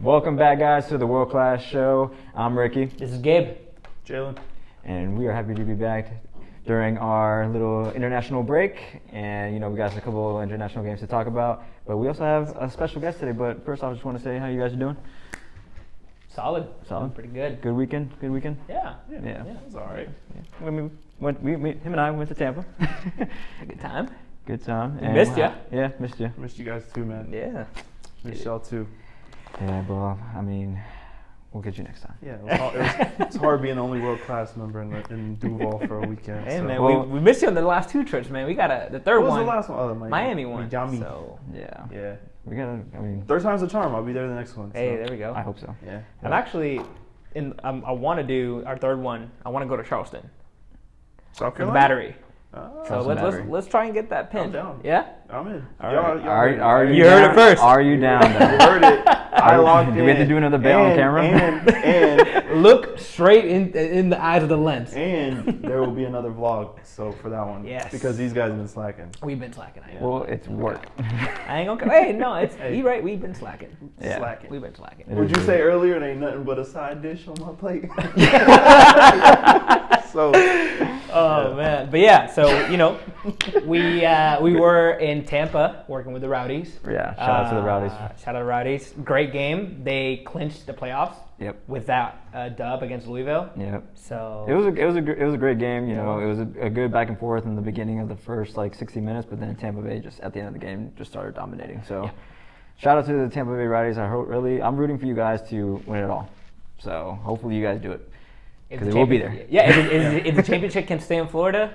Welcome back, guys, to the World Class Show. I'm Ricky. This is Gabe. Jalen. And we are happy to be back during our little international break. And, we got a couple of international games to talk about. But we also have a special guest today. But first, I just want to say how you guys are doing. Solid. Pretty good. Good weekend? Yeah. It was all right. Yeah. Him and I went to Tampa. Good time. Good time. We missed you. Yeah, missed you. Missed you guys too, man. Yeah. Missed y'all too. Yeah, well, we'll get you next time. Yeah, it's hard being the only world class member in Duval for a weekend. Hey, so. man, we missed you on the last two trips, man. We got the third What was one. the last one? Oh, Miami one. Miami. So, Yeah. We gotta, Third time's a charm. I'll be there the next one. hey, so. there we go. I hope so. Yeah. I'm actually, I want to do our third one. I want to go to Charleston. South For the Carolina? Battery. Oh, So let's try and get that pin. I'm down. Yeah? I'm in. All Y'all- right. y'all Are ready? you You heard down? it first. Are you down? You heard it. I logged in. Do we have to do another bail on camera? And Look straight in the eyes of the lens. there will be another vlog. So for that one, Yes. because these guys have been slacking. We've been slacking. I know. Well, it's work. I ain't gonna. Hey, no, it's you right. We've been slacking. Yeah. Slacking. We've been slacking. It What'd is you good. say earlier? It ain't nothing but a side dish on my plate. So. Oh man, but yeah, so we were in Tampa working with the Rowdies. Yeah, shout out to the Rowdies. Shout out to Rowdies. Great game. They clinched the playoffs. Yep. With that dub against Louisville. Yep. So It was a great game. It was a good back and forth in the beginning of the first 60 minutes, but then Tampa Bay just at the end of the game just started dominating. So, shout out to the Tampa Bay Rowdies. I'm rooting for you guys to win it all. So hopefully you guys do it. Because it will be there. Yeah, if the championship can stay in Florida,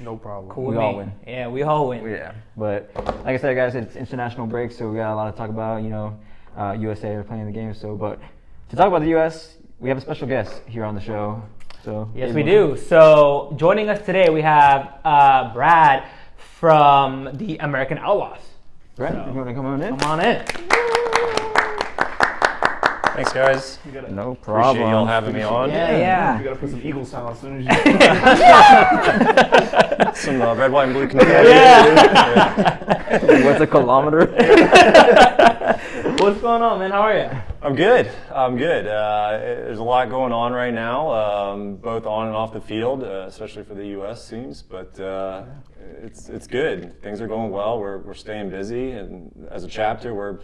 No problem. cool We with all me. win. Yeah, we all win. Yeah, but like I said, guys, it's international break, so we got a lot to talk about. USA are playing the game. So, but to talk about the U.S., we have a special guest here on the show. So Yes, we do. So joining us today, we have Brad from the American Outlaws. Brad, you want to come on in? Come on in. Thanks, guys. No problem. Appreciate y'all having me on. Yeah. You gotta put some Eagle sound as soon as you. Some red, white, and blue confetti. Yeah. What's a kilometer? What's going on, man? How are you? I'm good. There's a lot going on right now, both on and off the field, especially for the U.S. teams. But it's good. Things are going well. We're staying busy, and as a chapter, we're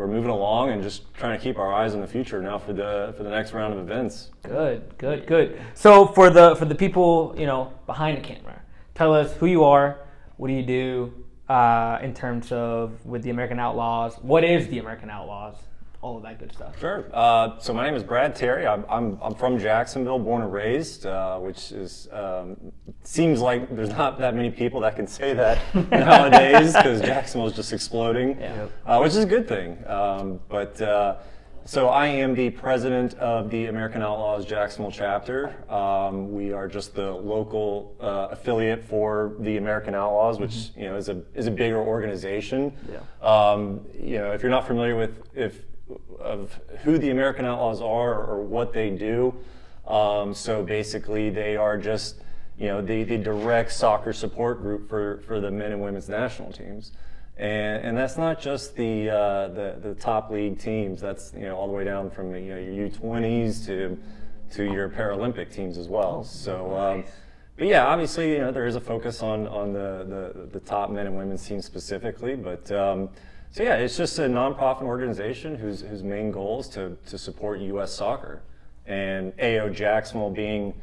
moving along and just trying to keep our eyes on the future now for the next round of events. Good. So for the people behind the camera, tell us who you are. What do you do in terms of with the American Outlaws? What is the American Outlaws? All of that good stuff. Sure. So my name is Brad Terry. I'm from Jacksonville, born and raised, which is seems like there's not that many people that can say that nowadays because Jacksonville is just exploding, which is a good thing. So I am the president of the American Outlaws Jacksonville chapter. We are just the local affiliate for the American Outlaws, which is a bigger organization. Yeah. If you're not familiar of who the American Outlaws are or what they do. So basically they are just, the direct soccer support group for the men and women's national teams. And that's not just the top league teams. That's, all the way down from, your U20s to your Paralympic teams as well. But yeah, obviously, there is a focus on the top men and women's teams specifically, but so yeah, it's just a nonprofit organization whose main goal is to support U.S. soccer, and AO Jacksonville being,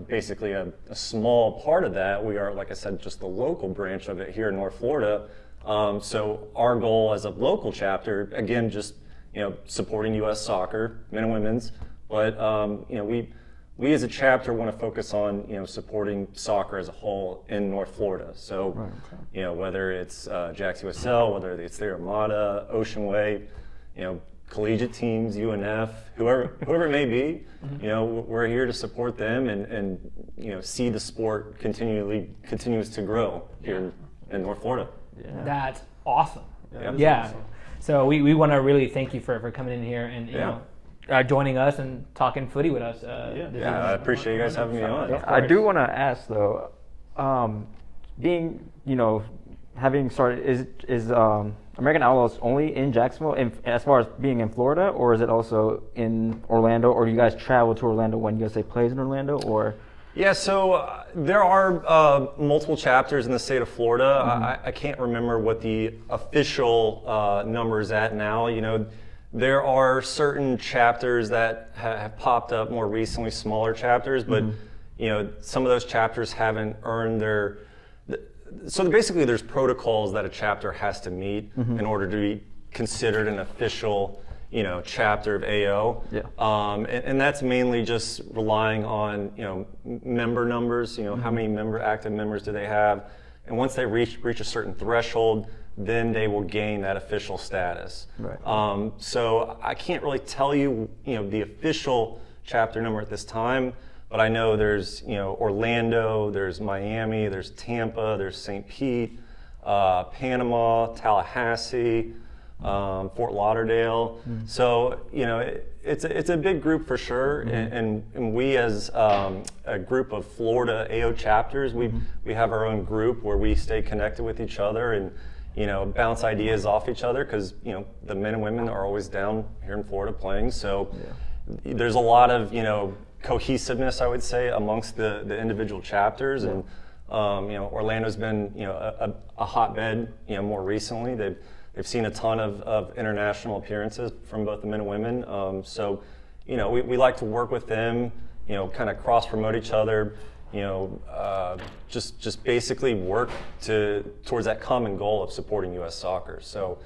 basically a small part of that. We are, like I said, just the local branch of it here in North Florida. So our goal as a local chapter, again, just supporting U.S. soccer, men and women's, but we as a chapter want to focus on supporting soccer as a whole in North Florida. So whether it's Jax USL, whether it's the Armada, Ocean Way, collegiate teams, UNF, whoever it may be, we're here to support them and see the sport continues to grow here in North Florida. Yeah. That's awesome. Yeah. Awesome. So we want to really thank you for coming in here and joining us and talking footy with us. I appreciate you guys having me on. I do want to ask though, being having started, is American Outlaws only in Jacksonville, as far as being in Florida, or is it also in Orlando, or do you guys travel to Orlando when USA plays in Orlando, or? Yeah, so there are multiple chapters in the state of Florida. I can't remember what the official number is at now. You know, there are certain chapters that have popped up more recently, smaller chapters, but you know, some of those chapters haven't earned their. So basically, there's protocols that a chapter has to meet in order to be considered an official, you know, chapter of AO. Yeah. And that's mainly just relying on, you know, member numbers. You know, how many active members do they have? And once they reach a certain threshold, then they will gain that official status. Right. So I can't really tell you, you know, the official chapter number at this time. But I know there's, you know, Orlando, there's Miami, there's Tampa, there's St. Pete, Panama, Tallahassee, Fort Lauderdale. So, you know, it's a big group for sure. And we as a group of Florida AO chapters, we have our own group where we stay connected with each other and, you know, bounce ideas off each other because, you know, the men and women are always down here in Florida playing. So there's a lot of, you know, cohesiveness, I would say, amongst the individual chapters, and you know, Orlando's been, you know, a hotbed, you know, more recently. They've seen a ton of international appearances from both the men and women. So, you know, we like to work with them, you know, kind of cross promote each other, you know, just basically work towards that common goal of supporting U.S. soccer. So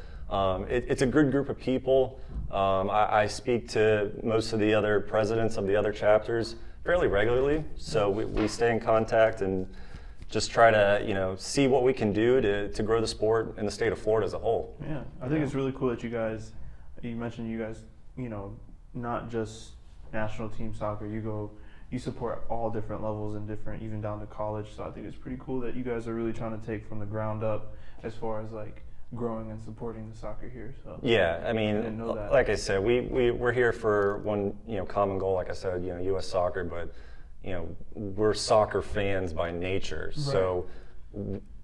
it's a good group of people. I speak to most of the other presidents of the other chapters fairly regularly, so we stay in contact and just try to, you know, see what we can do to grow the sport in the state of Florida as a whole. Yeah, I think it's really cool that you mentioned you guys, you know, not just national team soccer, you support all different levels and different, even down to college. So I think it's pretty cool that you guys are really trying to take from the ground up as far as like growing and supporting the soccer here. So yeah, I mean, didn't know that. like I said, we're here for one, you know, common goal. Like I said, you know, U.S. soccer, but you know, we're soccer fans by nature. Right. So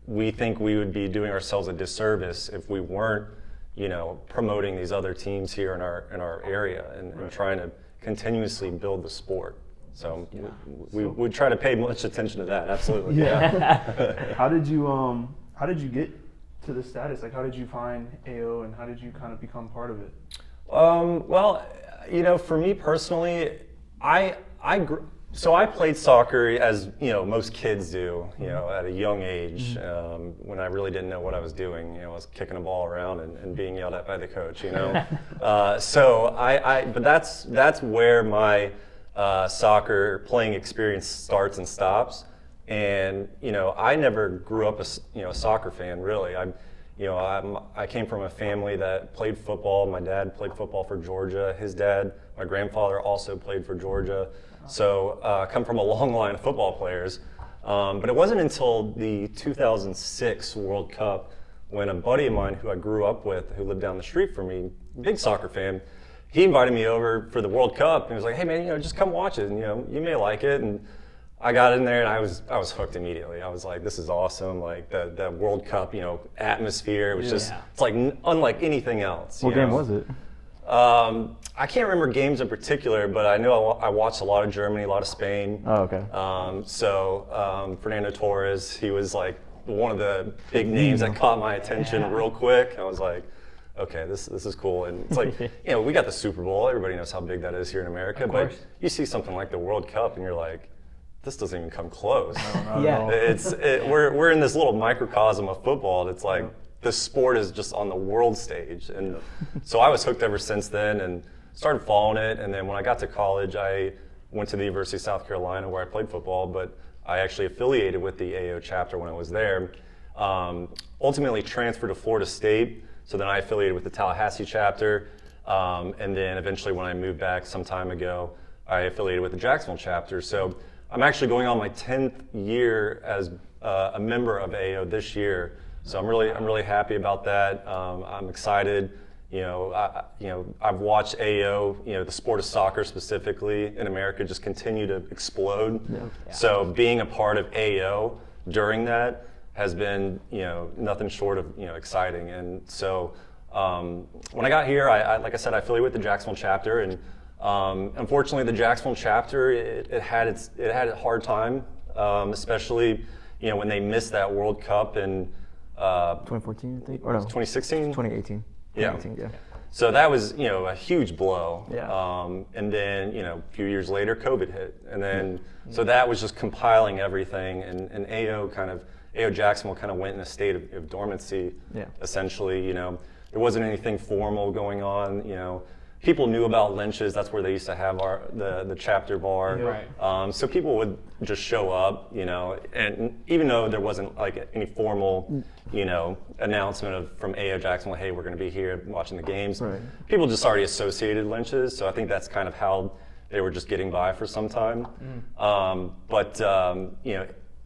we think we would be doing ourselves a disservice if we weren't, you know, promoting these other teams here in our area and trying to continuously build the sport. So we would try to pay much attention to that. Absolutely. Yeah. How did you get to the status? Like, how did you find AO and how did you kind of become part of it? Well, you know, for me personally, so I played soccer, as you know, most kids do, you know, at a young age, when I really didn't know what I was doing. You know, I was kicking a ball around and being yelled at by the coach, you know. But that's where my soccer playing experience starts and stops. And you know, I never grew up a soccer fan really. I came from a family that played football. My dad played football for Georgia. My grandfather also played for Georgia. So I come from a long line of football players. But it wasn't until the 2006 World Cup when a buddy of mine who I grew up with, who lived down the street from me, big soccer fan, he invited me over for the World Cup and he was like, "Hey man, you know, just come watch it, and you know, you may like it." And I got in there and I was hooked immediately. I was like, this is awesome. Like the World Cup, you know, atmosphere. It was just, it's like unlike anything else. What game was it? I can't remember games in particular, but I know I watched a lot of Germany, a lot of Spain. Oh, okay. Fernando Torres, he was like one of the big names that caught my attention real quick. I was like, okay, this is cool. And it's like, you know, we got the Super Bowl. Everybody knows how big that is here in America. But you see something like the World Cup and you're like, this doesn't even come close. We're in this little microcosm of football. And it's like the sport is just on the world stage. And so I was hooked ever since then and started following it. And then when I got to college, I went to the University of South Carolina where I played football, but I actually affiliated with the AO chapter when I was there. Ultimately transferred to Florida State. So then I affiliated with the Tallahassee chapter. And then eventually when I moved back some time ago, I affiliated with the Jacksonville chapter. So I'm actually going on my 10th year as a member of AO this year. So I'm really happy about that. I'm excited. I've watched AO, the sport of soccer specifically in America, just continue to explode. Yeah. So being a part of AO during that, has been, nothing short of, exciting. And so when I got here, I like I said, I affiliate with the Jacksonville chapter, and unfortunately, the Jacksonville chapter it had a hard time, especially when they missed that World Cup in 2014, I think, or no, 2016, 2018. Yeah. 2018, yeah. So that was, a huge blow. Yeah. And then, a few years later, COVID hit. And then, so that was just compiling everything. And AO Jacksonville kind of went in a state of dormancy, essentially. There wasn't anything formal going on. People knew about Lynch's. That's where they used to have the chapter bar. Right. So people would just show up, and even though there wasn't like any formal, announcement from AO Jacksonville, hey, we're going to be here watching the games. Right. People just already associated Lynch's, so I think that's kind of how they were just getting by for some time. But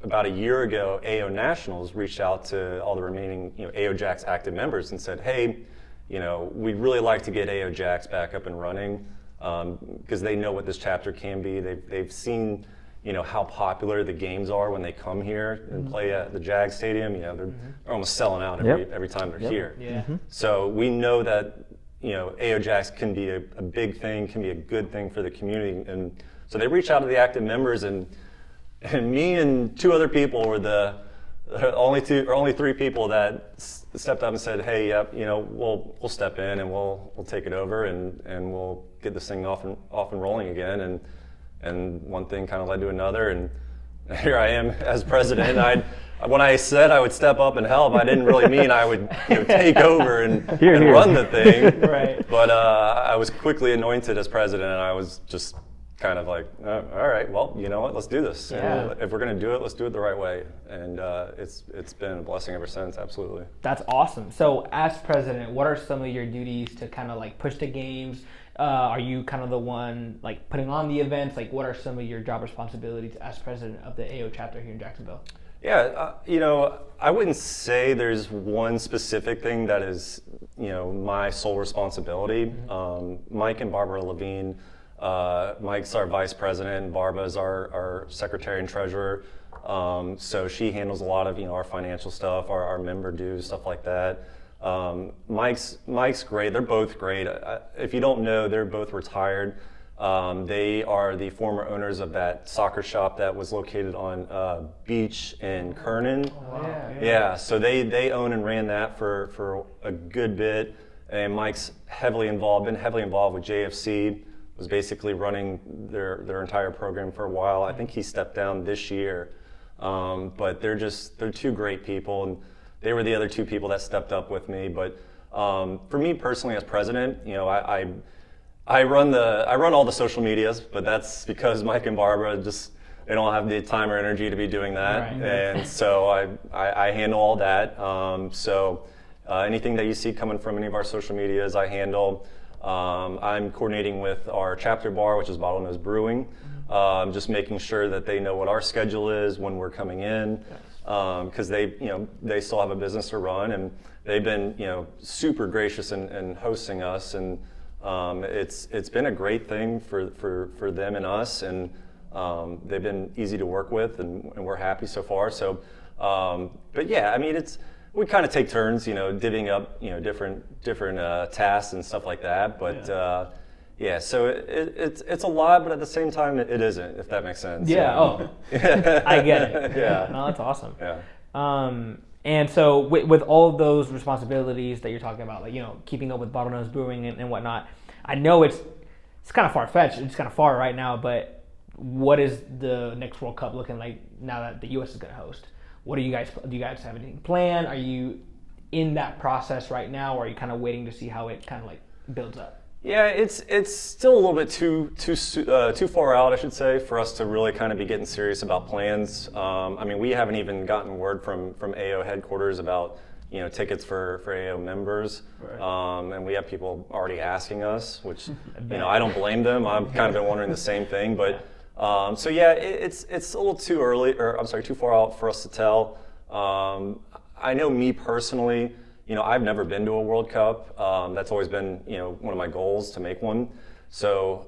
about a year ago, AO Nationals reached out to all the remaining, AO Jacks active members and said, hey, we'd really like to get AO Jacks back up and running, because they know what this chapter can be. They've seen, how popular the games are when they come here and play at the Jag Stadium. They're almost selling out every time they're here. Yeah. So we know that, AO Jacks can be a big thing, can be a good thing for the community. And so they reached out to the active members, and me and two other people were the only three people that stepped up and said, hey, yep, we'll step in and we'll take it over and we'll get this thing off and rolling again. And one thing kind of led to another, and here I am as president. When I said I would step up and help, I didn't really mean I would take over and run the thing. Right. But I was quickly anointed as president, and I was just kind of like, all right, well, you know what, let's do this. Yeah. If we're going to do it, let's do it the right way. And it's been a blessing ever since, absolutely. That's awesome. So as president, what are some of your duties to kind of like push the games? Are you kind of the one like putting on the events? Like, what are some of your job responsibilities as president of the AO chapter here in Jacksonville? Yeah, I wouldn't say there's one specific thing that is, my sole responsibility. Mike and Barbara Levine, Mike's our vice president, and Barbara's our secretary and treasurer. So she handles a lot of, our financial stuff, our member dues, stuff like that. Mike's great. They're both great. If you don't know, they're both retired. They are the former owners of that soccer shop that was located on Beach in Kernan. Oh, yeah. Yeah, so they own and ran that for a good bit. And Mike's been heavily involved with JFC, was basically running their entire program for a while. I think he stepped down this year. But they're two great people, and they were the other two people that stepped up with me. But for me personally as president, I run all the social medias, but that's because Mike and Barbara they don't have the time or energy to be doing that. Right. And so I handle all that. So anything that you see coming from any of our social medias, I handle. I'm coordinating with our chapter bar, which is Bottlenose Brewing, just making sure that they know what our schedule is when we're coming in, because they still have a business to run, and they've been super gracious in hosting us, and it's been a great thing for them and us, and they've been easy to work with, and we're happy so far. So, but yeah, I mean we kind of take turns, divvying up, different tasks and stuff like that. But yeah, so it's a lot, but at the same time, it isn't, if that makes sense. Yeah. Oh, I get it. Yeah. No, that's awesome. Yeah. And so with all of those responsibilities that you're talking about, like keeping up with Bottlenose Brewing and whatnot, I know it's kind of far fetched. It's kind of far right now, but what is the next World Cup looking like now that the U.S. is going to host? Do you guys have anything planned? Are you in that process right now, or are you kind of waiting to see how it kind of like builds up? Yeah, it's still a little bit too far out, I should say, for us to really kind of be getting serious about plans. I mean, we haven't even gotten word from AO headquarters about tickets for AO members, right. And we have people already asking us, which I don't blame them. I've kind of been wondering the same thing, but. So yeah, it's a little too far out for us to tell. I know me personally, I've never been to a World Cup. That's always been, one of my goals to make one. So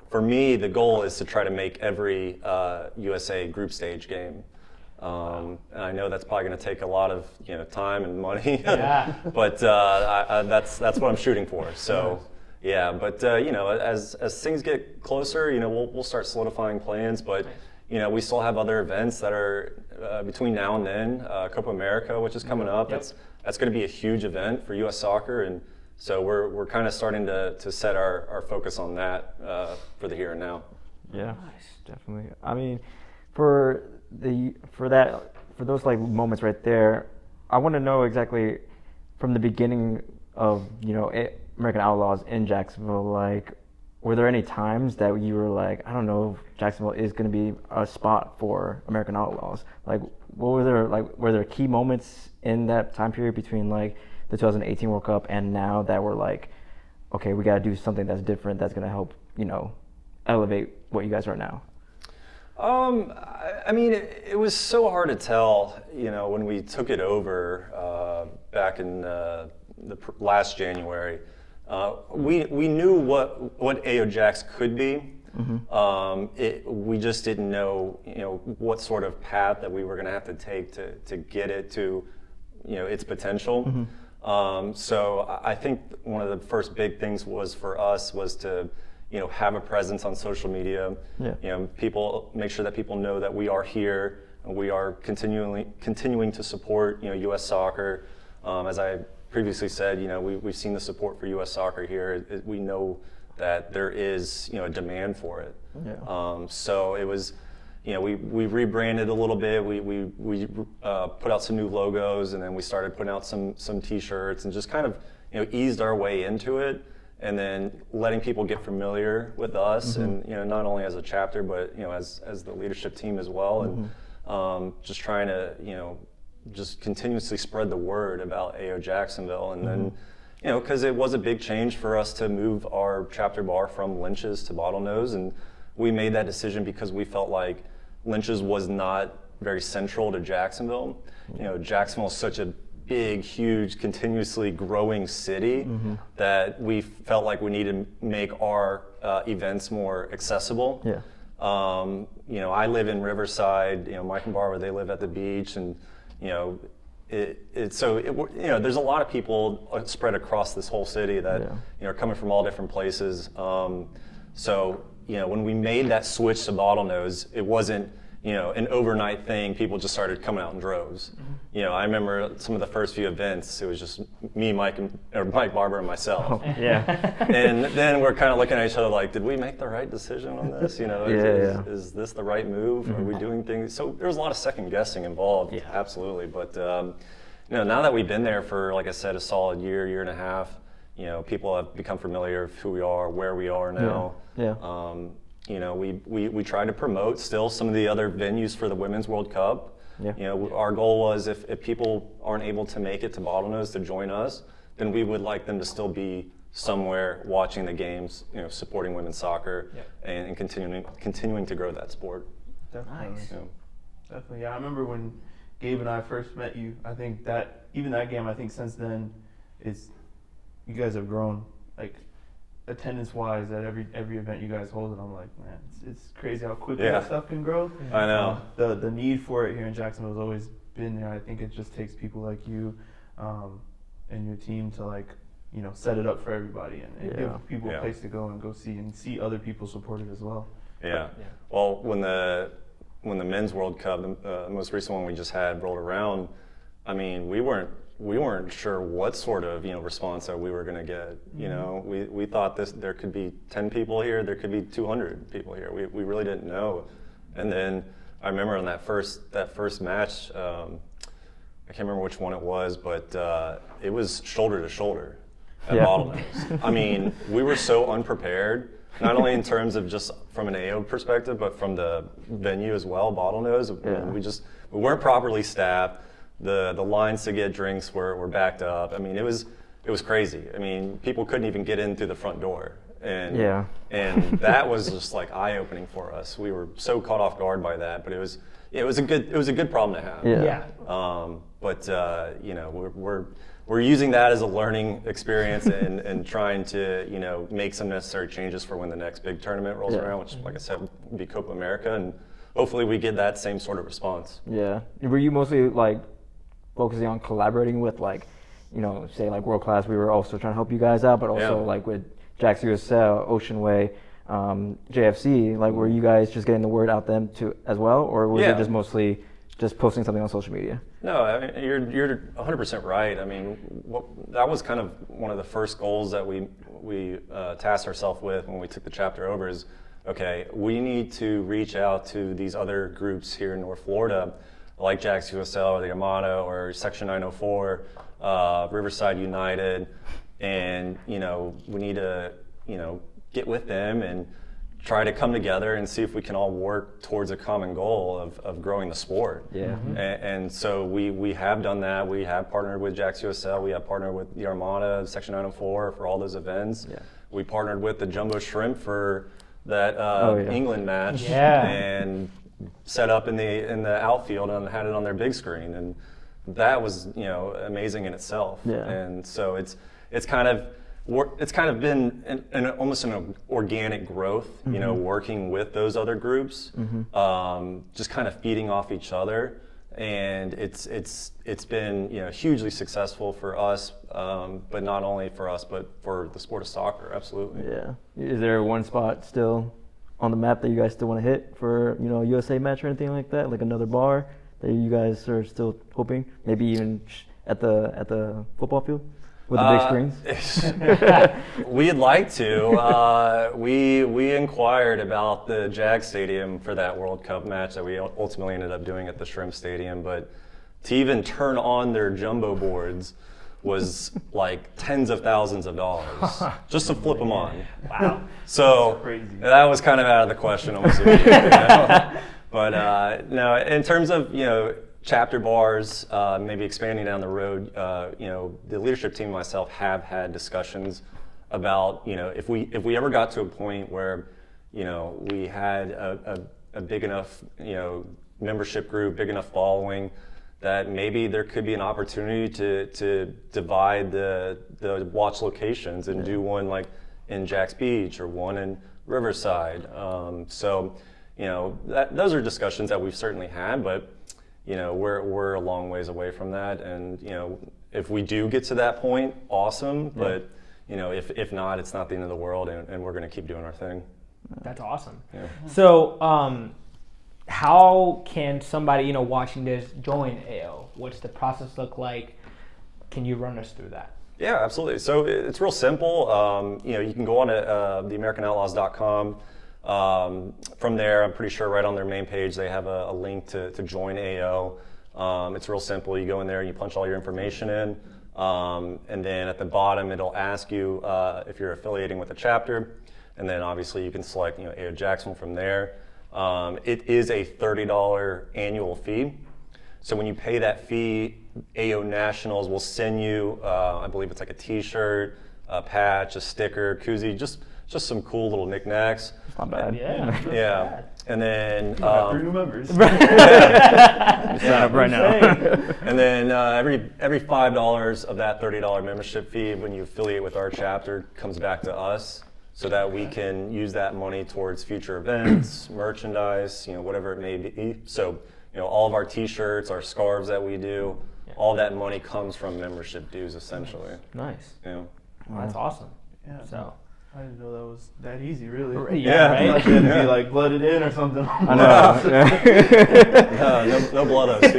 for me, the goal is to try to make every USA group stage game. And I know that's probably going to take a lot of time and money, Yeah. but that's what I'm shooting for. So yeah, but as things get closer, we'll start solidifying plans. But we still have other events that are between now and then. Copa America, which is coming up, Yep. that's going to be a huge event for U.S. soccer, and so we're kind of starting to set our focus on that for the here and now. Yeah, definitely. I mean, for those like moments right there, I want to know exactly from the beginning of American Outlaws in Jacksonville. Like, were there any times that you were like, I don't know, if Jacksonville is going to be a spot for American Outlaws? Like, were there key moments in that time period between like the 2018 World Cup and now that were like, okay, we got to do something that's different that's going to help elevate what you guys are now? I mean, it was so hard to tell, when we took it over back in the last January. We knew what AO-Jax could be. Mm-hmm. We just didn't know, what sort of path that we were going to have to take to get it to, its potential. Mm-hmm. So I think one of the first big things was for us was to have a presence on social media. Yeah. Make sure that people know that we are here and we are continuing to support U.S. soccer. As I previously said, we've seen the support for U.S. soccer here. We know that there is a demand for it. Yeah. So it was, we rebranded a little bit. We put out some new logos, and then we started putting out some T-shirts and just kind of eased our way into it. And then letting people get familiar with us, mm-hmm. and not only as a chapter, but as the leadership team as well, and just trying to just continuously spread the word about AO Jacksonville, and mm-hmm. then because it was a big change for us to move our chapter bar from Lynch's to Bottlenose, and we made that decision because we felt like Lynch's was not very central to Jacksonville. Jacksonville is such a big, huge, continuously growing city, mm-hmm. that we felt like we needed to make our events more accessible. Yeah. I live in Riverside. Mike and Barbara, they live at the beach, and there's a lot of people spread across this whole city that are coming from all different places. So when we made that switch to Bottlenose, it wasn't an overnight thing. People just started coming out in droves. Mm-hmm. I remember some of the first few events, it was just me, Mike, Barber, and myself. Oh, yeah. And then we're kind of looking at each other like, did we make the right decision on this? Is this the right move? Mm-hmm. Are we doing things? So there was a lot of second guessing involved, absolutely. But now that we've been there for, like I said, a solid year and a half, people have become familiar with who we are, where we are now. Yeah. We try to promote still some of the other venues for the Women's World Cup. Yeah. Our goal was if people aren't able to make it to Bottlenose to join us, then we would like them to still be somewhere watching the games, supporting women's soccer, and continuing to grow that sport. Definitely. Nice. Definitely. Yeah, I remember when Gabe and I first met you. I think that even that game, I think since then, you guys have grown like attendance-wise at every event you guys hold, and I'm like, man, it's crazy how quickly that stuff can grow. I know. The need for it here in Jacksonville has always been there. I think it just takes people like you and your team to set it up for everybody and give people a place to go and go see other people support it as well. Yeah. Well, when the Men's World Cup, the most recent one we just had, rolled around, I mean, we weren't sure what sort of response that we were going to get. Mm-hmm. We thought there could be 10 people here, there could be 200 people here. We really didn't know. And then I remember on that first match, I can't remember which one it was, but it was shoulder to shoulder at Bottlenose. I mean, we were so unprepared, not only in terms of just from an AO perspective, but from the venue as well, Bottlenose. We weren't properly staffed. The lines to get drinks were backed up. I mean, it was crazy. I mean, people couldn't even get in through the front door, and that was just like eye-opening for us. We were so caught off guard by that, but it was a good problem to have. But we're using that as a learning experience and trying to make some necessary changes for when the next big tournament rolls around, which, like I said, would be Copa America, and hopefully we get that same sort of response. Yeah. Were you mostly like focusing on collaborating with like, you know, say like World Class? We were also trying to help you guys out, but also like with Jack's USL, Ocean Way, JFC. Like, were you guys just getting the word out them too as well, or was it just mostly just posting something on social media? No, I mean, you're 100% right. I mean, that was kind of one of the first goals that we tasked ourselves with when we took the chapter over is, okay, we need to reach out to these other groups here in North Florida, like Jack's USL or the Armada or Section 904, Riverside United, and, you know, we need to, you know, get with them and try to come together and see if we can all work towards a common goal of growing the sport. Yeah. And so we have done that. We have partnered with Jack's USL. We have partnered with the Armada, Section 904 for all those events. Yeah. We partnered with the Jumbo Shrimp for that England match. Yeah. And set up in the outfield and had it on their big screen. And that was, you know, amazing in itself. Yeah. And so it's kind of been almost an organic growth, you know, working with those other groups, just kind of feeding off each other, and it's been, you know, hugely successful for us, but not only for us, but for the sport of soccer, absolutely. Yeah. Is there one spot still on the map that you guys still want to hit for, you know, a USA match or anything like that, like another bar that you guys are still hoping, maybe even at the football field? With the big screens? We'd like to. We inquired about the Jag Stadium for that World Cup match that we ultimately ended up doing at the Shrimp Stadium, but to even turn on their jumbo boards was like tens of thousands of dollars just to flip them on. Wow. So that was kind of out of the question almost immediately. You know? But no, in terms of, you know, chapter bars, maybe expanding down the road, you know, the leadership team and myself have had discussions about, you know, if we ever got to a point where, you know, we had a big enough, you know, membership group, big enough following, that maybe there could be an opportunity to divide the watch locations and do one like in Jack's Beach or one in Riverside. So, you know, those are discussions that we've certainly had, but you know, we're a long ways away from that, and you know, if we do get to that point, awesome. But you know, if not, it's not the end of the world, and we're going to keep doing our thing. That's awesome. Yeah. So, how can somebody, you know, watching this join AO? What's the process look like? Can you run us through that? Yeah, absolutely. So it's real simple. You know, you can go on to theamericanoutlaws.com. From there, I'm pretty sure right on their main page they have a link to join AO. It's real simple. You go in there, you punch all your information in, and then at the bottom it'll ask you if you're affiliating with a chapter, and then obviously you can select, you know, AO Jacksonville from there. It is a $30 annual fee. So when you pay that fee, AO Nationals will send you, I believe it's like a T-shirt, a patch, a sticker, koozie, just some cool little knickknacks. Not bad. Yeah. Yeah. And then 3 new members. Sign up right now. and then every $5 of that $30 membership fee, when you affiliate with our chapter, comes back to us, so that we can use that money towards future events, merchandise, you know, whatever it may be. So, you know, all of our T-shirts, our scarves that we do, all that money comes from membership dues, essentially. Nice. Yeah. Well, that's awesome. Yeah. So. I didn't know that was that easy, really. Yeah, I right? thought you had to be like blooded in or something. I know. No blood us here.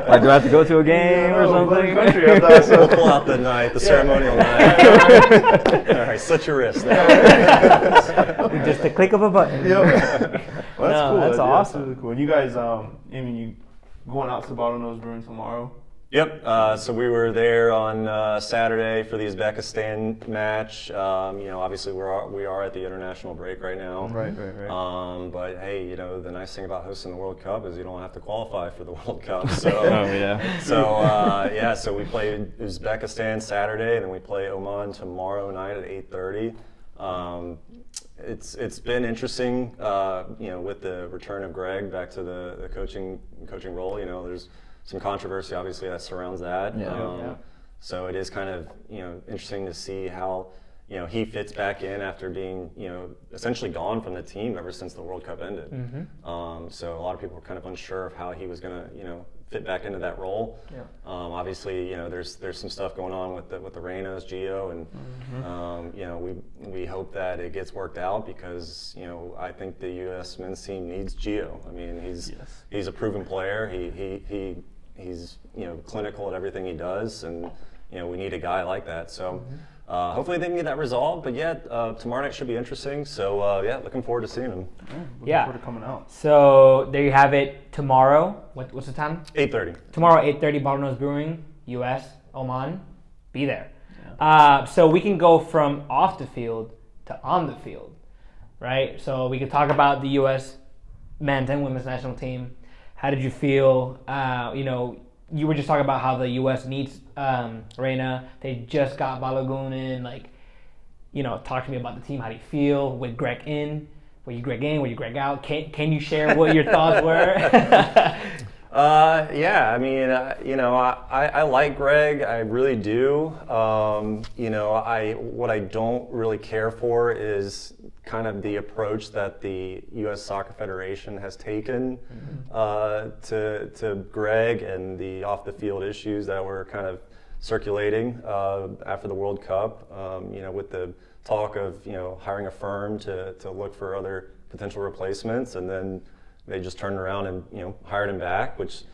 Like, do I have to go to a game or something? Country, I thought so. We'll pull out the ceremonial knife. All right, slit your wrist there. Just a click of a button. Yep. Well, that's cool. That's awesome. Really cool. And you guys, I mean, you going out to Bottlenose Brewing tomorrow? Yep. So we were there on Saturday for the Uzbekistan match. You know, obviously we are at the international break right now. Right. But hey, you know, the nice thing about hosting the World Cup is you don't have to qualify for the World Cup. So so we play Uzbekistan Saturday, and then we play Oman tomorrow night at 8:30. It's been interesting, you know, with the return of Greg back to the coaching role. You know, there's some controversy obviously that surrounds that. So it is kind of, you know, interesting to see how he fits back in after being, essentially gone from the team ever since the World Cup ended. So a lot of people were kind of unsure of how he was going to, fit back into that role. Yeah. Obviously, there's some stuff going on with the Reyna's Gio, and we hope that it gets worked out because I think the U.S. men's team needs Gio. I mean, he's a proven player. He's clinical at everything he does, and we need a guy like that. So. Hopefully they can get that resolved, but tomorrow night should be interesting. So looking forward to seeing him. Looking forward to coming out. So there you have it. Tomorrow, what's the time? 8:30. Tomorrow, 8:30. Bottlenose Brewing, U.S. Oman. Be there. Yeah. So we can go from off the field to on the field, right? So we could talk about the U.S. men's and women's national team. How did you feel? You were just talking about how the U.S. needs Reyna. They just got Balogun in. Talk to me about the team. How do you feel with Greg in? Were you Greg in? Were you Greg out? Can you share what your thoughts were? I mean, I like Greg. I really do. What I don't really care for is kind of the approach that the U.S. Soccer Federation has taken to Greg and the off-the-field issues that were kind of circulating after the World Cup, with the talk of, hiring a firm to look for other potential replacements, and then they just turned around and, hired him back, which,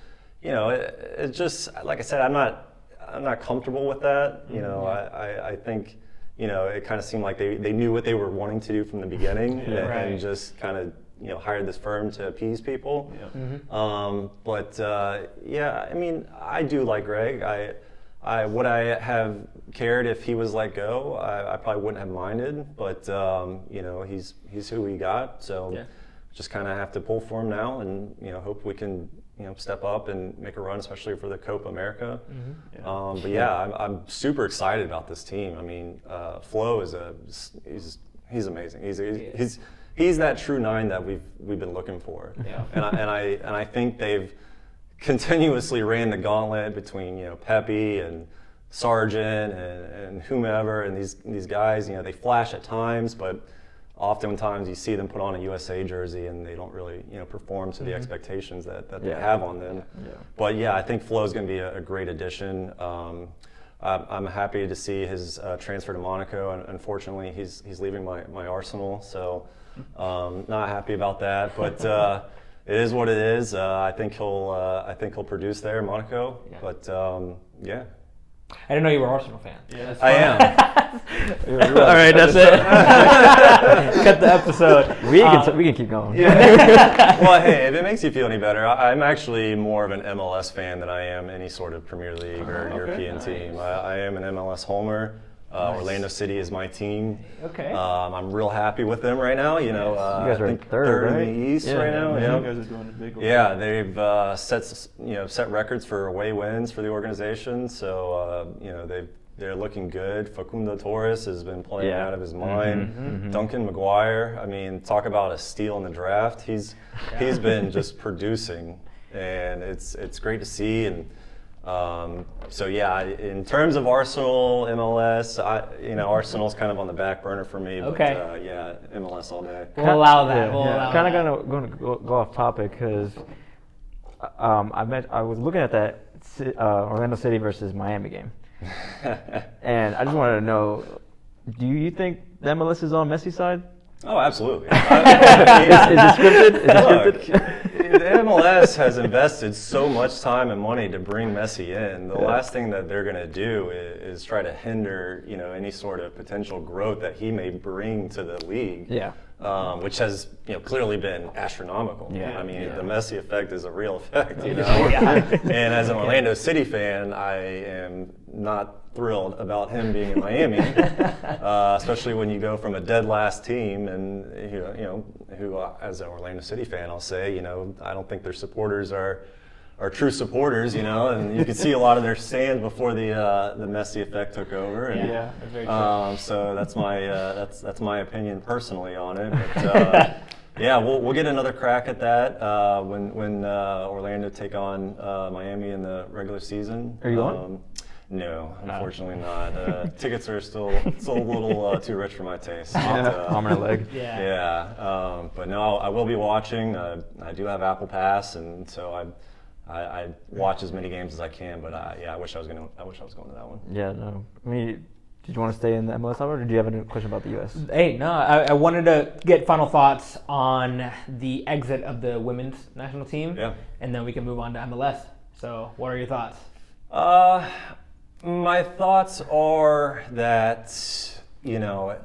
it just, like I said, I'm not comfortable with that. I think, it kind of seemed like they knew what they were wanting to do from the beginning and just kind of, hired this firm to appease people. Yeah. I mean, I do like Greg. Would I have cared if he was let go? I probably wouldn't have minded, but he's who we got. So just kind of have to pull for him now, and hope we can step up and make a run, especially for the Copa America. I'm super excited about this team. I mean, Flo he's amazing. He's that true nine that we've been looking for. And I think they've continuously ran the gauntlet between Pepe and Sargent and whomever, and these guys. They flash at times, but oftentimes you see them put on a USA jersey and they don't really perform to the expectations that they have on them. But I think Flo's going to be a great addition. I'm happy to see his transfer to Monaco, and unfortunately he's leaving my Arsenal, so not happy about that. But it is what it is. I think he'll produce there in Monaco. But I didn't know you were an Arsenal fan. Yeah, I am. All right, that's it. Cut the episode. We can keep going. Well, hey, if it makes you feel any better, I'm actually more of an MLS fan than I am any sort of Premier League or European team. I am an MLS homer. Nice. Orlando City is my team. Okay. I'm real happy with them right now. you guys are I think third right? in the East right now. You guys are doing a big one. Yeah, they've set records for away wins for the organization. So they're looking good. Facundo Torres has been playing out of his mind. Duncan McGuire, I mean, talk about a steal in the draft. He's been just producing, and it's great to see. And in terms of Arsenal, MLS, Arsenal's kind of on the back burner for me. Okay. But MLS all day. We'll allow that. We'll allow kind that. of going to go off topic because I was looking at that Orlando City versus Miami game, and I just wanted to know, do you think the MLS is on Messi's side? Oh, absolutely. Is it scripted? The MLS has invested so much time and money to bring Messi in. The last thing that they're going to do is try to hinder, any sort of potential growth that he may bring to the league. Which has, clearly been astronomical. I mean, the Messi effect is a real effect, And as an Orlando City fan, I am not thrilled about him being in Miami, especially when you go from a dead last team and who as an Orlando City fan, I'll say, I don't think their supporters are true supporters, and you could see a lot of their stands before the Messi effect took over. And, that's very true. So that's my that's my opinion personally on it. But, we'll get another crack at that when Orlando take on Miami in the regular season. Are you on? No, unfortunately not. Tickets are still a little too rich for my taste. Arm and a leg. Yeah. But no, I will be watching. I do have Apple Pass, and so I watch as many games as I can. But I wish I was going to that one. Yeah, no. I mean, did you want to stay in the MLS or did you have a question about the U.S.? Hey, no, I wanted to get final thoughts on the exit of the women's national team. Yeah. And then we can move on to MLS. So, what are your thoughts? My thoughts are that, you know,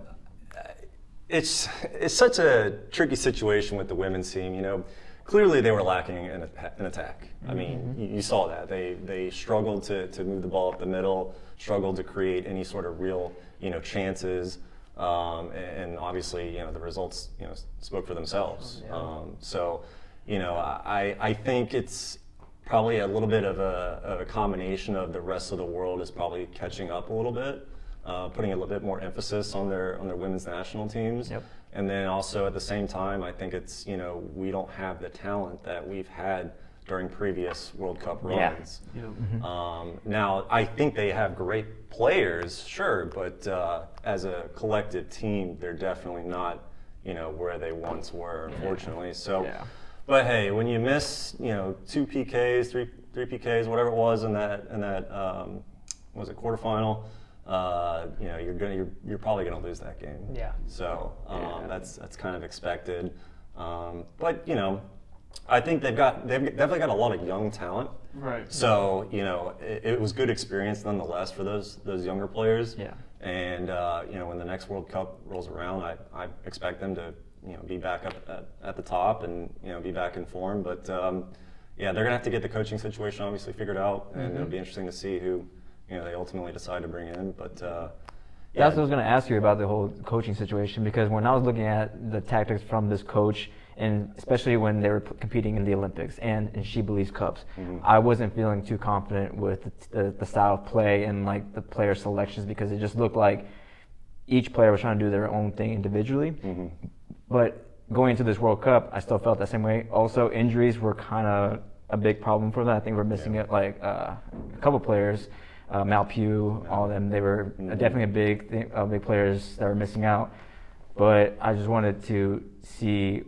it's such a tricky situation with the women's team. You know, clearly they were lacking an attack. I mean, you saw that. They struggled to move the ball up the middle, struggled to create any sort of real, you know, chances. And obviously, you know, the results, you know, spoke for themselves. So, you know, I think it's probably a little bit of a combination of the rest of the world is probably catching up a little bit, putting a little bit more emphasis on their women's national teams. Yep. And then also at the same time, I think it's, you know, we don't have the talent that we've had during previous World Cup runs. Now, I think they have great players, sure, but as a collective team, they're definitely not, you know, where they once were, unfortunately. So. Yeah. But hey, when you miss, you know, 2 PKs, three PKs, whatever it was in that was it quarterfinal, you know, you're probably gonna lose that game. Yeah. So that's kind of expected. But you know, I think they've definitely got a lot of young talent. Right. So you know, it was good experience nonetheless for those younger players. Yeah. And you know, when the next World Cup rolls around, I expect them to, you know, be back up at the top and, you know, be back in form. But yeah, they're gonna have to get the coaching situation obviously figured out, and it'll be interesting to see who, you know, they ultimately decide to bring in. But That's what I was going to ask you about the whole coaching situation, because when I was looking at the tactics from this coach, and especially when they were competing in the Olympics and in She Believes Cups, I wasn't feeling too confident with the style of play and like the player selections, because it just looked like each player was trying to do their own thing individually. But going into this World Cup, I still felt that same way. Also, injuries were kind of a big problem for them. I think we're missing it, like a couple players, Malpew, all of them. They were definitely big players that were missing out. But I just wanted to see,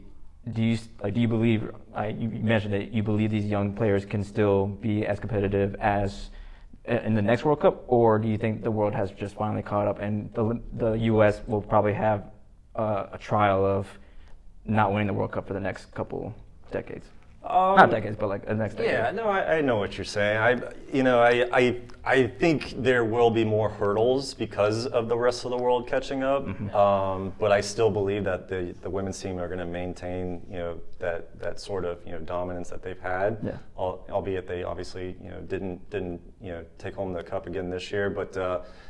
do you believe, you mentioned that you believe these young players can still be as competitive as in the next World Cup, or do you think the world has just finally caught up and the U.S. will probably have a trial of not winning the World Cup for the next couple decades? Not decades, but like the next decade. Yeah, no, I know what you're saying. I think there will be more hurdles because of the rest of the world catching up. But I still believe that the women's team are going to maintain, you know, that sort of, you know, dominance that they've had. Yeah. Albeit they obviously, you know, didn't you know, take home the cup again this year. But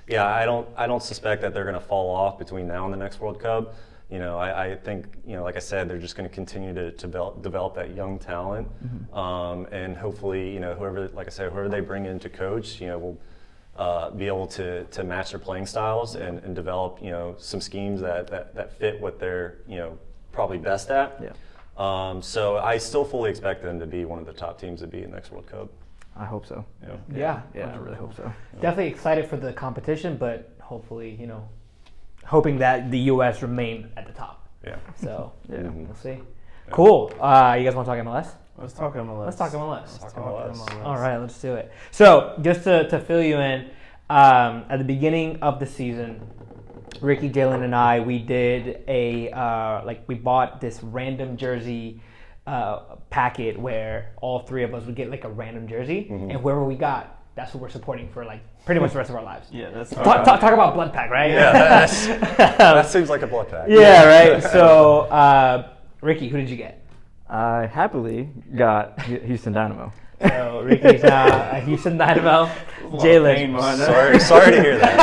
yeah, I don't suspect that they're going to fall off between now and the next World Cup. You know, I think, you know, like I said, they're just going to continue to develop that young talent, and hopefully, you know, whoever they bring in to coach, you know, will be able to match their playing styles and develop, you know, some schemes that fit what they're, you know, probably best at. Yeah. So I still fully expect them to be one of the top teams to be in the next World Cup. I hope so. Yeah, I really hope so. definitely excited for the competition, but hopefully, you know, hoping that the U.S. remain at the top. Yeah. So Yeah. we'll see. Cool. You guys want to talk MLS? Let's talk MLS. Let's talk MLS. Let's talk MLS. All right, let's do it. So, just to fill you in, at the beginning of the season, Ricky, Jalen, and I, we did we bought this random jersey packet where all three of us would get like a random jersey, and whoever we got, that's who we're supporting for like pretty much the rest of our lives. Yeah, that's Talk about blood pack, right? Yeah, that seems like a blood pack. Yeah, right. So, Ricky, who did you get? I happily got Houston Dynamo. So Ricky's Houston Dynamo. Jalen. Sorry to hear that.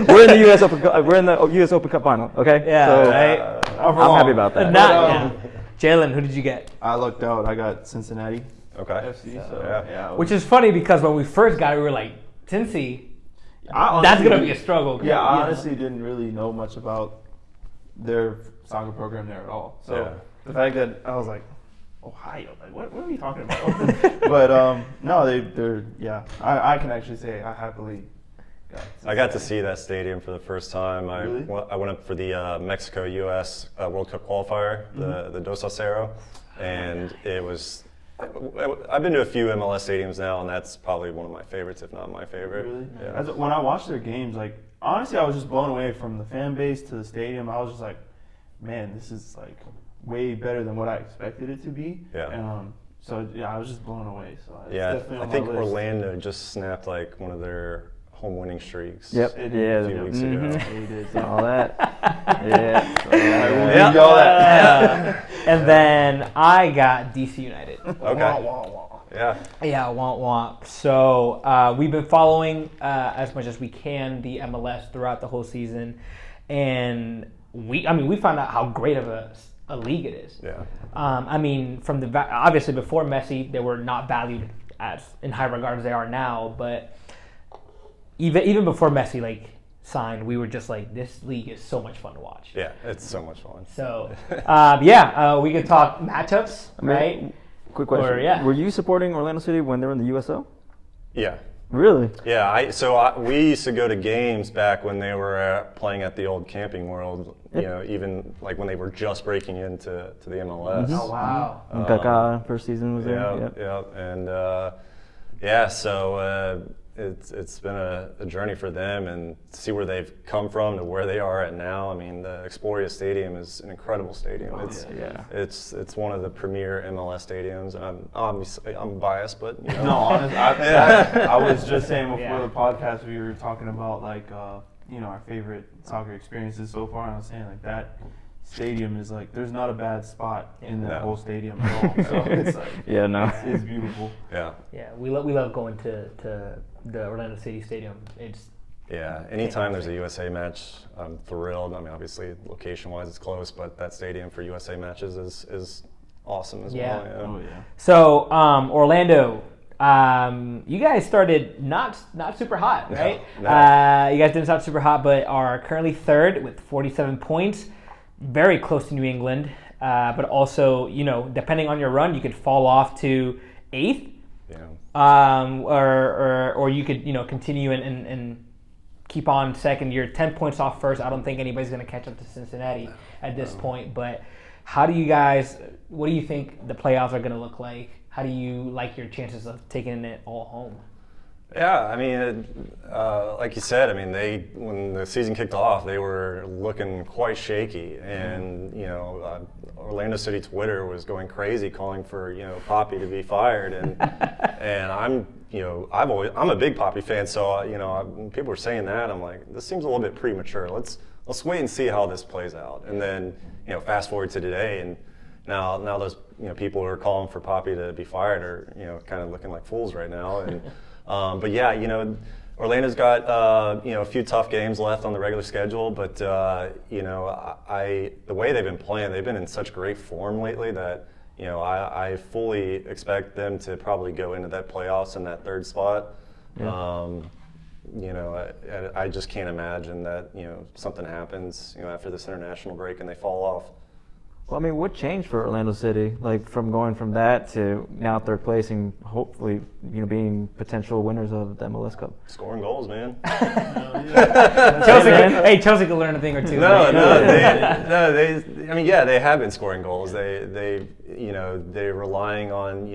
We're in the U.S. Open Cup. We're in the U.S. Open Cup final. Okay. Yeah. So, Right. I'm happy about that. Jalen, who did you get? I lucked out. I got Cincinnati Okay. FC. So yeah. Which is funny because when we first got it, we were like, Cincy, I that's honestly- gonna be a struggle. Yeah, I honestly didn't really know much about their soccer program there at all. So Yeah. the fact that I was like, Ohio. Like, what are we talking about? But no, they're I can actually say I happily got to see that stadium for the first time. Really? I went up for the Mexico-U.S. World Cup qualifier, the Dos Acero, and it was. I've been to a few MLS stadiums now, and that's probably one of my favorites, if not my favorite. Really? Yeah. When I watched their games, like honestly, I was just blown away from the fan base to the stadium. I was just like, man, this is like way better than what I expected it to be. Yeah. And, so yeah, I was just blown away. So it's Yeah, definitely I on think my list. Orlando just snapped like one of their home winning streaks. Yep. It Yeah. is, A few weeks Mhm. ago. It is. All that. Yeah. Yeah. All that. And then I got DC United. Okay. Wah, wah. Yeah. Yeah, womp. So we've been following as much as we can the MLS throughout the whole season, and we found out how great of a league it is. Yeah. I mean, from obviously before Messi, they were not valued as in high regard as they are now, but even before Messi signed, we were just like, this league is so much fun to watch. Yeah, it's so much fun. So we could talk matchups, right? Quick question. Or, yeah. Were you supporting Orlando City when they were in the USO? Yeah. Really? Yeah, we used to go to games back when they were playing at the old Camping World. You know, even like when they were just breaking into the MLS. Oh wow. When Kaká first season was there. Yeah, Yep. and so it's been a journey for them, and see where they've come from to where they are at now. I mean, the Exploria Stadium is an incredible stadium. It's one of the premier MLS stadiums, and I'm biased, but you know. No, honestly, I was just saying before the podcast we were talking about our favorite soccer experiences so far, and I was saying like that stadium is like there's not a bad spot in that whole stadium at all. So it's like it's beautiful. Yeah. Yeah, we love going to the Orlando City Stadium. Yeah, anytime there's a USA match, I'm thrilled. I mean, obviously, location-wise, it's close, but that stadium for USA matches is awesome as well. Yeah. Oh yeah. So Orlando, you guys started not super hot, right? No. You guys didn't start super hot, but are currently third with 47 points, very close to New England. But also, depending on your run, you could fall off to 8th. Yeah. Or you could continue and keep on second. You're 10 points off first. I don't think anybody's going to catch up to Cincinnati at this point. But what do you think the playoffs are going to look like? How do you like your chances of taking it all home? Yeah, I mean, like you said, I mean, when the season kicked off, they were looking quite shaky, and Orlando City Twitter was going crazy, calling for Poppy to be fired, and I'm a big Poppy fan, so when people were saying that, I'm like, this seems a little bit premature. Let's wait and see how this plays out, and then fast forward to today, and now those people who are calling for Poppy to be fired are kind of looking like fools right now, and. But yeah, Orlando's got a few tough games left on the regular schedule, but the way they've been playing, they've been in such great form lately that I fully expect them to probably go into that playoffs in that third spot. Yeah. I just can't imagine that something happens after this international break and they fall off. Well, I mean, what changed for Orlando City, from going from that to now third place and hopefully, being potential winners of the MLS Cup? Scoring goals, man. Chelsea could learn a thing or two. They have been scoring goals. They're relying on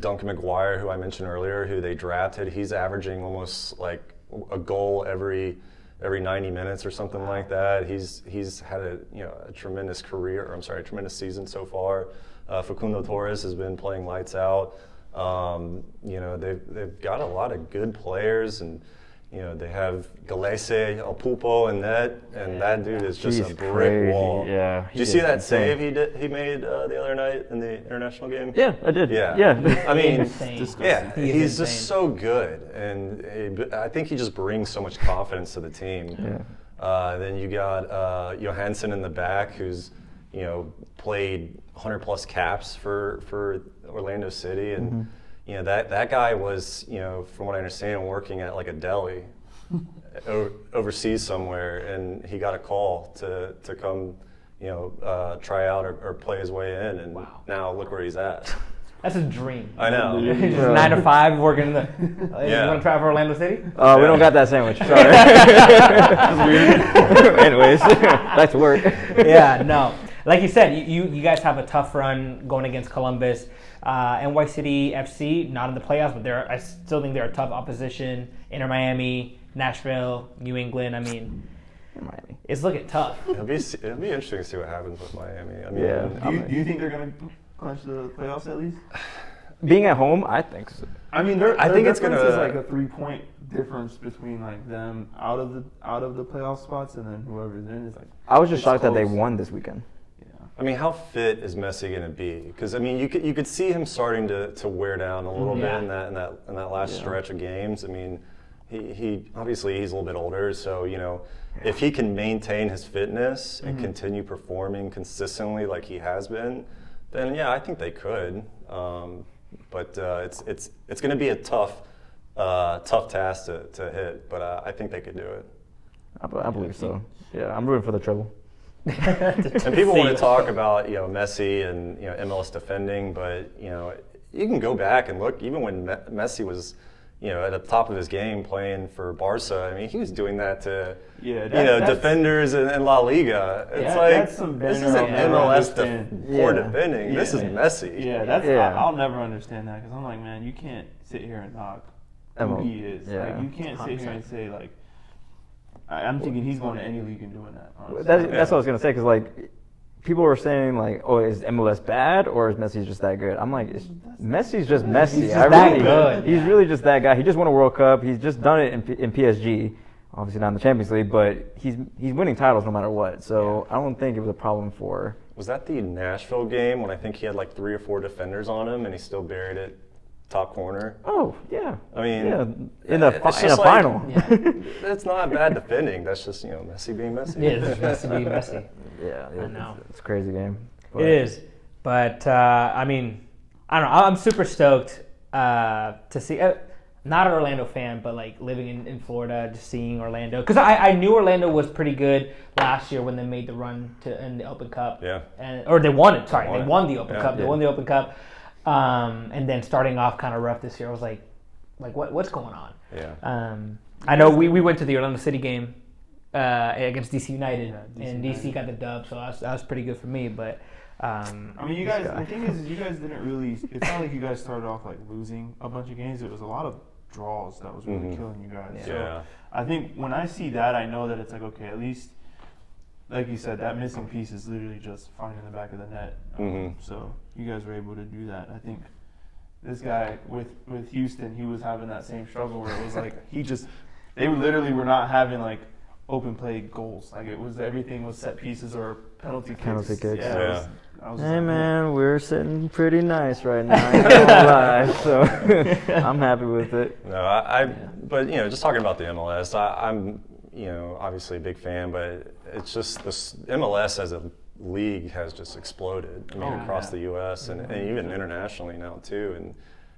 Duncan McGuire, who I mentioned earlier, who they drafted. He's averaging almost like a goal every 90 minutes or something like that. He's had a tremendous tremendous season so far. Facundo Torres has been playing lights out. They've got a lot of good players, and they have Galese, El Pulpo in net, and that dude is just a brick wall. Yeah. Did you see that save he made the other night in the international game? Yeah, I did. Yeah. I mean, he's insane. just so good, and I think he just brings so much confidence to the team. Yeah. Then you got Johansson in the back, who's played 100+ caps for Orlando City, and that guy was from what I understand working at like a deli overseas somewhere, and he got a call to come try out or play his way in, and Wow. now look where he's at. That's a dream. I know. Just 9 to 5 working in the. You Yeah. want to try for Orlando City? We don't got that sandwich. Sorry. Anyways, back to work. Yeah, no. Like you said, you guys have a tough run going against Columbus. NY City FC, not in the playoffs, but I still think they're a tough opposition. Inter Miami, Nashville, New England. I mean, Miami. it's looking tough. It'll be interesting to see what happens with Miami. I mean, Yeah. Do you think they're gonna clinch the playoffs at least? Being at home, I think so. I mean, I think it's difference gonna- is like a 3-point difference between like them out of the playoff spots and then whoever's in is like. I was just it's shocked that they close. won this weekend. Yeah. I mean, how fit is Messi going to be? Because I mean, you could see him starting to wear down a little Yeah. bit in that last stretch of games. I mean, he obviously he's a little bit older, so if he can maintain his fitness and continue performing consistently like he has been, then yeah, I think they could. But it's going to be a tough task to hit. But I think they could do it. I believe so. Yeah, I'm rooting for the treble. And people want to talk about Messi and MLS defending, but you can go back and look. Even when Messi was at the top of his game playing for Barca, I mean he was doing that to that's- defenders in La Liga. It's Yeah, like that's some this banner isn't I'll never MLS understand. poor Yeah. defending. This is Messi. Yeah, I'll never understand that because I'm like, man, you can't sit here and knock who he is. Yeah. Like, you can't sit here and say like, I'm thinking he's going to any league and doing that. Honestly. That's what I was gonna say, because like people were saying like, oh, is MLS bad or is Messi just that good? I'm like, Messi's just Messi. He's just that good. He's really just that guy. He just won a World Cup. He's just done it in PSG. Obviously not in the Champions League, but he's winning titles no matter what. So I don't think it was a problem for. Was that the Nashville game when I think he had like 3 or 4 defenders on him and he still buried it top corner? Oh yeah. I mean, yeah, in a it's just like- final. That's not bad defending. That's just Messi being Messi. Yeah, it's Messi being Messi. Yeah, I know. It's a crazy game. But It is, but I mean, I don't know. I'm super stoked to see. Not an Orlando fan, but like living in Florida, just seeing Orlando. Because I knew Orlando was pretty good last year when they made the run in the Open Cup. Yeah. Or they won it. Sorry, Won they it. won the Open Yeah. Cup. They Yeah. won the Open Cup. And then starting off kind of rough this year, I was like what's going on? Yeah. I know we went to the Orlando City game against DC United, Yeah, DC and DC United. got the dub, so that was pretty good for me. But I mean, you guys. The thing is, you guys didn't really. It's not like you guys started off like losing a bunch of games. It was a lot of draws that was really killing you guys. So Yeah. I think when I see that, I know that it's like, okay, at least, like you said, that missing piece is literally just finding the back of the net. So you guys were able to do that. I think this guy with Houston, he was having that same struggle where it was like they literally were not having like open play goals. Like everything was set pieces or penalty kicks. Penalty kicks. Yeah. Yeah. I was just Hey like, man, we're sitting pretty nice right now. I ain't gonna lie, so I'm happy with it. No, but just talking about the MLS, I'm obviously a big fan, but it's just this MLS as a league has just exploded. I mean, across the U.S. and even internationally now too, and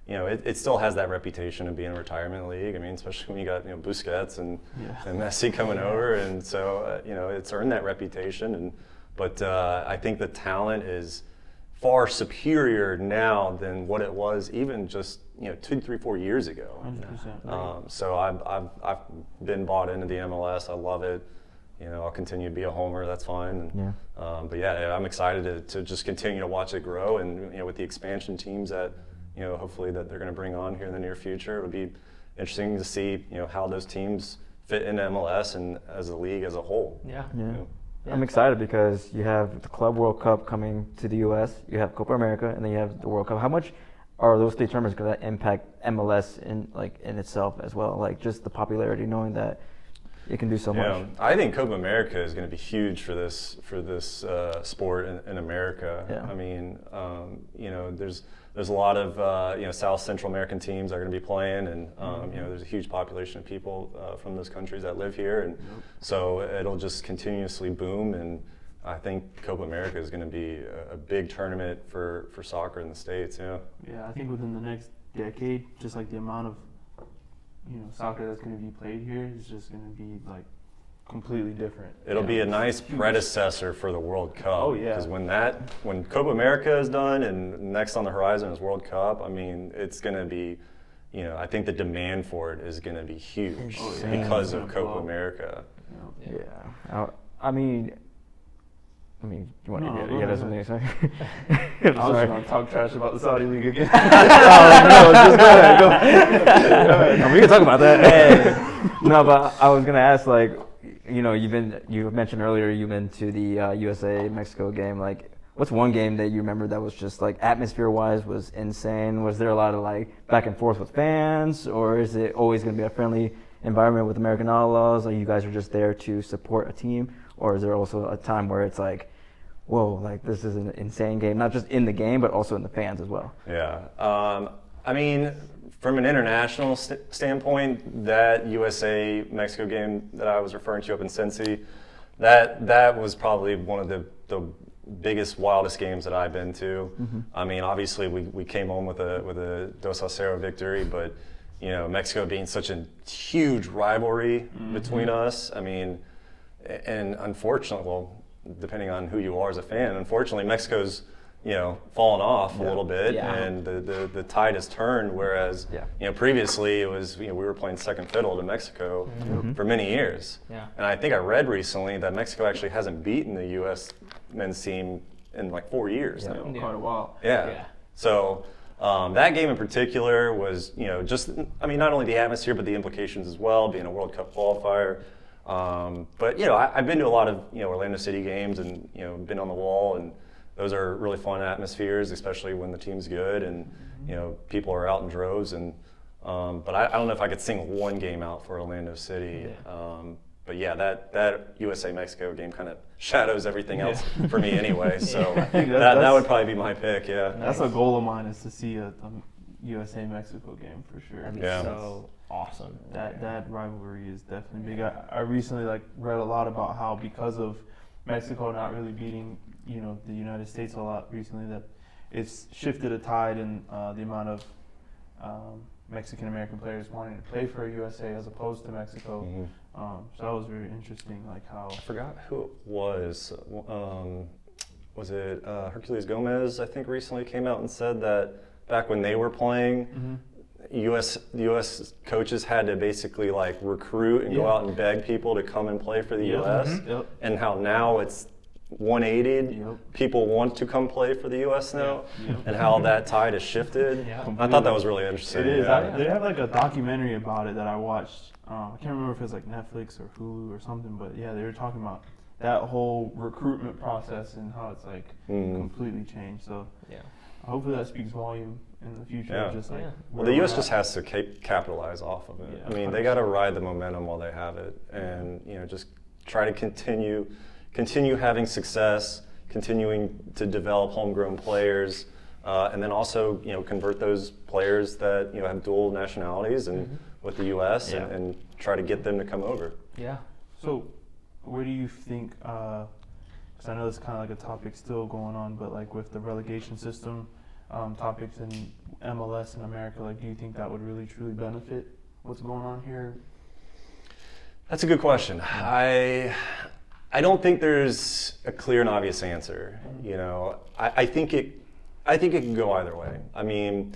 it still has that reputation of being a retirement league. I mean, especially when you got Busquets and Messi coming over, and so it's earned that reputation. But I think the talent is far superior now than what it was even just 2, 3, 4 years ago. 100%. So I've been bought into the MLS. I love it. I'll continue to be a homer. That's fine. And, but yeah, I'm excited to just continue to watch it grow, and with the expansion teams that hopefully that they're going to bring on here in the near future, it would be interesting to see how those teams fit into MLS and as a league as a whole. yeah. I'm excited because you have the Club World Cup coming to the U.S., you have Copa America, and then you have the World Cup. How much are those 3 tournaments going to impact MLS in itself as well? Like just the popularity, knowing that it can do so much. I think Copa America is going to be huge for this sport in America. Yeah. I mean, there's a lot of South Central American teams that are going to be playing, and there's a huge population of people from those countries that live here, and so it'll just continuously boom. And I think Copa America is going to be a big tournament for soccer in the States. Yeah. Yeah, I think within the next decade, just like the amount of soccer that's going to be played here is just going to be like completely different. It'll be a nice predecessor for the World Cup. Oh, yeah. Because when Copa America is done and next on the horizon is World Cup, I mean, it's going to be, I think the demand for it is going to be huge because of Copa America. Yeah. I mean, you want to get us something to say? I was going to talk trash about the Saudi League again. Just go ahead. No, we can talk about that. No, but I was gonna ask, like, you mentioned earlier you've been to the USA Mexico game. Like, what's one game that you remember that was just like atmosphere-wise was insane? Was there a lot of like back and forth with fans, or is it always gonna be a friendly environment with American Outlaws? Like, you guys are just there to support a team, or is there also a time where it's like, whoa, like this is an insane game, not just in the game, but also in the fans as well? Yeah. I mean, from an international standpoint, that USA Mexico game that I was referring to up in Cincy, that was probably one of the biggest, wildest games that I've been to. Mm-hmm. I mean, obviously we came home with a 2-0 victory, but Mexico being such a huge rivalry between us. I mean, and unfortunately, well, depending on who you are as a fan, unfortunately Mexico's fallen off a little bit, and the tide has turned. Whereas previously it was we were playing second fiddle to Mexico for many years. Yeah. And I think I read recently that Mexico actually hasn't beaten the U.S. men's team in like 4 years now. Quite a while. Yeah. So that game in particular was just not only the atmosphere but the implications as well, being a World Cup qualifier. But I've been to a lot of Orlando City games and been on the wall, and those are really fun atmospheres, especially when the team's good and people are out in droves. And but I don't know if I could sing one game out for Orlando City. But that USA Mexico game kind of shadows everything else for me anyway. So that would probably be my pick. Yeah, that's a goal of mine, is to see a USA Mexico game for sure. That'd be so awesome. That rivalry is definitely big. I recently read a lot about how, because of Mexico not really beating the United States a lot recently, that it's shifted a tide in the amount of Mexican American players wanting to play for USA as opposed to Mexico. So that was very interesting. Like how I forgot who it was. Was it Hercules Gomez? I think recently came out and said that back when they were playing, the U.S. coaches had to basically recruit and go out and beg people to come and play for the U.S. And how now it's 180. People want to come play for the U.S. now, and how that tide has shifted. I thought that was really interesting. It is. They have a documentary about it that I watched. I can't remember if it was Netflix or Hulu or something, but they were talking about that whole recruitment process and how it's completely changed. So hopefully that speaks volume in the future. Yeah. Well, the U.S. just has to capitalize off of it. I mean, they got to ride the momentum while they have it, and just try to continue having success, continuing to develop homegrown players, and then also convert those players that have dual nationalities and with the U.S. and try to get them to come over. Yeah. So, where do you think? Because I know this is kind of a topic still going on, but with the relegation system topics in MLS in America, do you think that would really truly benefit what's going on here? That's a good question. I don't think there's a clear and obvious answer. I think it can go either way. I mean,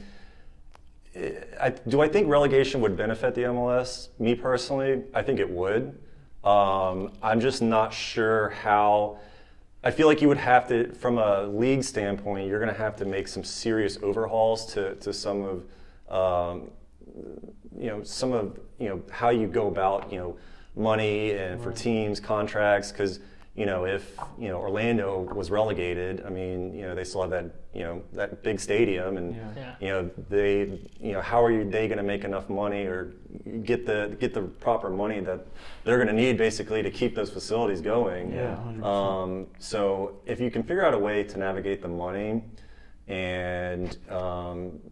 do I think relegation would benefit the MLS? Me personally, I think it would. I'm just not sure how. I feel like you would have to, from a league standpoint, you're going to have to make some serious overhauls to some of how you go about money and for teams, contracts, because if Orlando was relegated, I mean they still have that that big stadium, and they how are they going to make enough money or get the proper money that they're going to need basically to keep those facilities going? So if you can figure out a way to navigate the money, and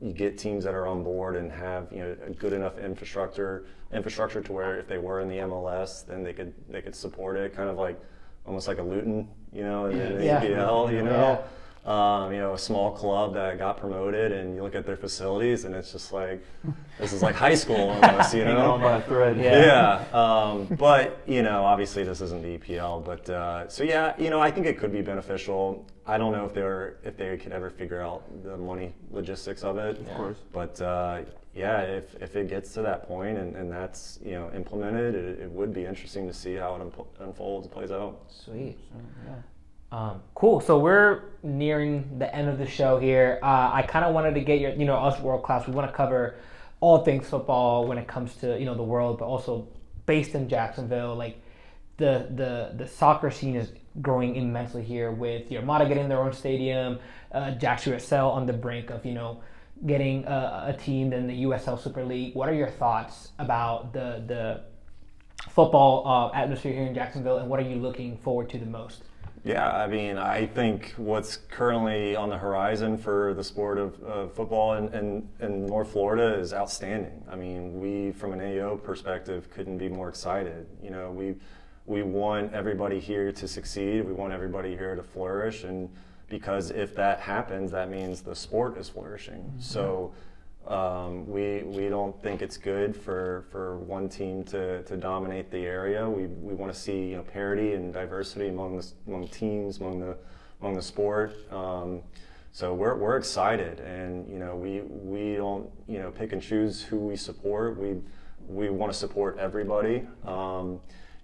you get teams that are on board and have a good enough infrastructure to where if they were in the MLS, then they could support it, kind of almost like a Luton, in the EPL, a small club that got promoted, and you look at their facilities, and it's just like, this is like high school almost, you Hanging know? on by a thread. Yeah. But, obviously this isn't the EPL, but, I think it could be beneficial. I don't know if they could ever figure out the money logistics of it. Of course. But, if it gets to that point and that's, implemented, it would be interesting to see how it unfolds, plays out. Sweet. So, yeah. Cool. So we're nearing the end of the show here. I kind of wanted to get your, us World Class, we want to cover all things football when it comes to, the world, but also based in Jacksonville. Like the soccer scene is growing immensely here with the Armada getting their own stadium, Jax USL on the brink of, getting a team in the USL Super League. What are your thoughts about the football atmosphere here in Jacksonville, and what are you looking forward to the most? Yeah, I think what's currently on the horizon for the sport of football in North Florida is outstanding. I mean, we, from an AO perspective, couldn't be more excited. We want everybody here to succeed. We want everybody here to flourish, and because if that happens, that means the sport is flourishing. Mm-hmm. So we don't think it's good for one team to dominate the area. We want to see parity and diversity among teams, among the sport. So we're excited, and we don't pick and choose who we support. We want to support everybody.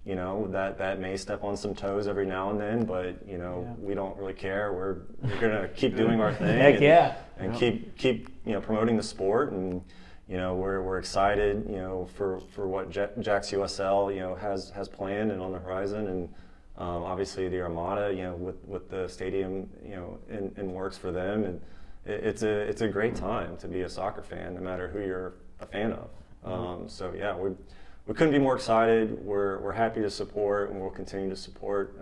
That may step on some toes every now and then, but we don't really care. We're gonna keep doing our thing. Heck yeah. And keep promoting the sport, and we're excited for what Jax USL has planned and on the horizon, and obviously the Armada with the stadium in works for them, and it's a great time to be a soccer fan, no matter who you're a fan of. So yeah, we couldn't be more excited. We're happy to support, and we'll continue to support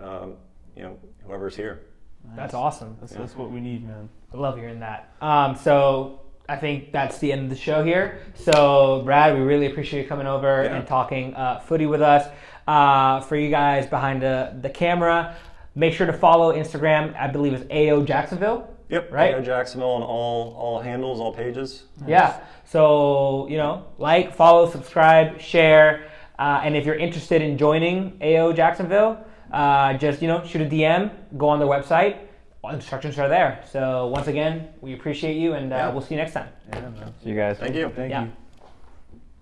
whoever's here. Nice. That's awesome. That's what we need, man. I love hearing that. So I think that's the end of the show here. So Brad, we really appreciate you coming over and talking footy with us. For you guys behind the camera, make sure to follow Instagram. I believe it's AO Jacksonville. Yep, right. AO Jacksonville on all handles, all pages. Nice. Yeah. So like, follow, subscribe, share, and if you're interested in joining AO Jacksonville, just shoot a DM, go on their website. All instructions are there. So once again, we appreciate you, and we'll see you next time. Yeah, man. See you guys. Thank you. Thank Yeah. you.